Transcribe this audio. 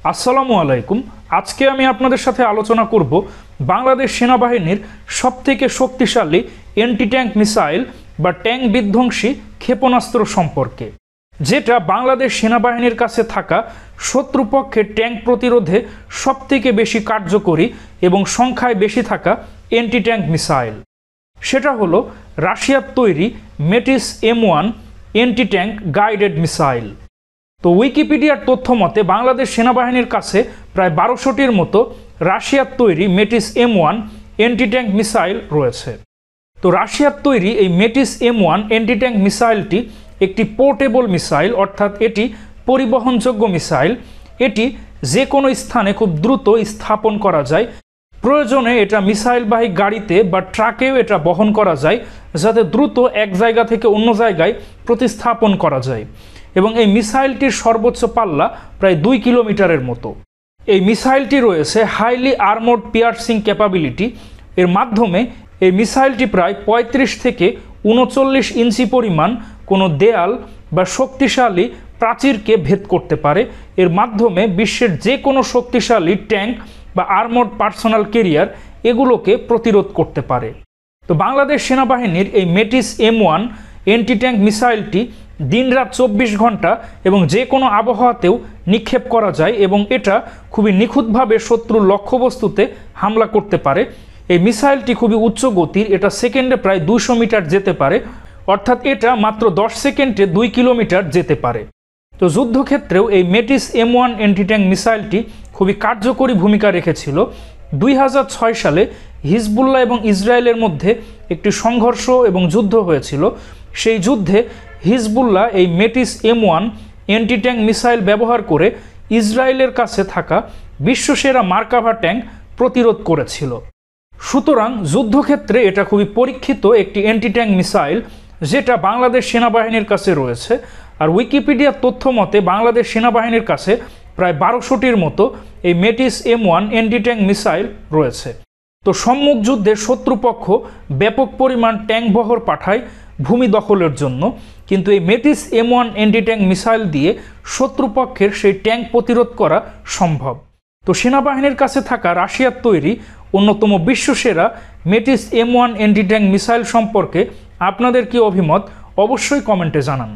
আসসালামু আলাইকুম। আজকে আমি আপনাদের সাথে আলোচনা করব বাংলাদেশ সেনাবাহিনীর সবথেকে শক্তিশালী অ্যান্টি ট্যাঙ্ক মিসাইল বা ট্যাঙ্ক বিধ্বংসী ক্ষেপণাস্ত্র সম্পর্কে, যেটা বাংলাদেশ সেনাবাহিনীর কাছে থাকা শত্রুপক্ষের ট্যাঙ্ক প্রতিরোধে সবথেকে বেশি কার্যকরী এবং সংখ্যায় বেশি থাকা অ্যান্টি ট্যাঙ্ক মিসাইল। সেটা হলো রাশিয়ার তৈরি মেটিস M1 anti tank guided missile. তো উইকিপিডিয়ার তথ্য মতে বাংলাদেশ সেনাবাহিনীর কাছে প্রায় 1200টির মতো রাশিয়ার তৈরি মেটিস M1 অ্যান্টি ট্যাঙ্ক মিসাইল রয়েছে। তো রাশিয়ার তৈরি এই মেটিস M1 অ্যান্টি ট্যাঙ্ক মিসাইলটি একটি পোর্টেবল মিসাইল, অর্থাৎ এটি পরিবহনযোগ্য মিসাইল। এটি যে কোনো স্থানে খুব দ্রুত স্থাপন করা যায়। প্রয়োজনে এটা মিসাইলবাহী গাড়িতে বা ট্রাকেও এটা বহন করা যায়, যাতে দ্রুত এক জায়গা থেকে অন্য জায়গায় প্রতিস্থাপন করা যায়। এবং এই মিসাইলটির সর্বোচ্চ পাল্লা প্রায় 2 কিলোমিটারের মতো। এই মিসাইলটি রয়েছে হাইলি আর্মোর্ড পিয়ার্সিং ক্যাপাবিলিটি। এর মাধ্যমে এই মিসাইলটি প্রায় 35 থেকে 39 ইঞ্চি পরিমাণ কোনো দেয়াল বা শক্তিশালী প্রাচীরকে ভেদ করতে পারে। এর মাধ্যমে বিশ্বের যে কোনো শক্তিশালী ট্যাঙ্ক বা আর্মোর্ড পার্সোনাল ক্যারিয়ার এগুলোকে প্রতিরোধ করতে পারে। তো বাংলাদেশ সেনাবাহিনীর এই মেটিস M1 অ্যান্টি ট্যাঙ্ক মিসাইলটি দিনরাত 24 ঘন্টা এবং যে কোনো আবহাওয়াতেও নিক্ষেপ করা যায়, এবং এটা খুবই নিখুঁতভাবে শত্রুর লক্ষ্যবস্তুতে হামলা করতে পারে। এই মিসাইলটি খুবই উচ্চ গতির, এটা সেকেন্ডে প্রায় 200 মিটার যেতে পারে, অর্থাৎ এটা মাত্র 10 সেকেন্ডে 2 কিলোমিটার যেতে পারে। তো যুদ্ধক্ষেত্রেও এই মেটিস M1 অ্যান্টি ট্যাঙ্ক মিসাইলটি খুবই কার্যকরী ভূমিকা রেখেছিল। 2006 সালে হিজবুল্লাহ এবং ইসরায়েলের মধ্যে একটি সংঘর্ষ এবং যুদ্ধ হয়েছিল। সেই যুদ্ধে হিজবুল্লাহ এই মেটিস M1 অ্যান্টি ট্যাঙ্ক মিসাইল ব্যবহার করে ইসরায়েলের কাছে থাকা বিশ্বসেরা মার্কাভা ট্যাঙ্ক প্রতিরোধ করেছিল। সুতরাং যুদ্ধক্ষেত্রে এটা খুবই পরীক্ষিত একটি অ্যান্টি ট্যাঙ্ক মিসাইল, যেটা বাংলাদেশ সেনাবাহিনীর কাছে রয়েছে। আর উইকিপিডিয়ার তথ্য মতে বাংলাদেশ সেনাবাহিনীর কাছে প্রায় 1200টির মতো এই মেটিস M1 অ্যান্টি ট্যাঙ্ক মিসাইল রয়েছে। তো সম্মুখ যুদ্ধে শত্রুপক্ষ ব্যাপক পরিমাণ ট্যাঙ্ক বহর পাঠায় ভূমি দখলের জন্য, কিন্তু এই মেটিস M1 অ্যান্টি ট্যাঙ্ক মিসাইল দিয়ে শত্রুপক্ষের সেই ট্যাঙ্ক প্রতিরোধ করা সম্ভব। তো সেনাবাহিনীর কাছে থাকা রাশিয়ার তৈরি অন্যতম বিশ্বসেরা মেটিস M1 অ্যান্টি ট্যাঙ্ক মিসাইল সম্পর্কে আপনাদের কি অভিমত অবশ্যই কমেন্টে জানান।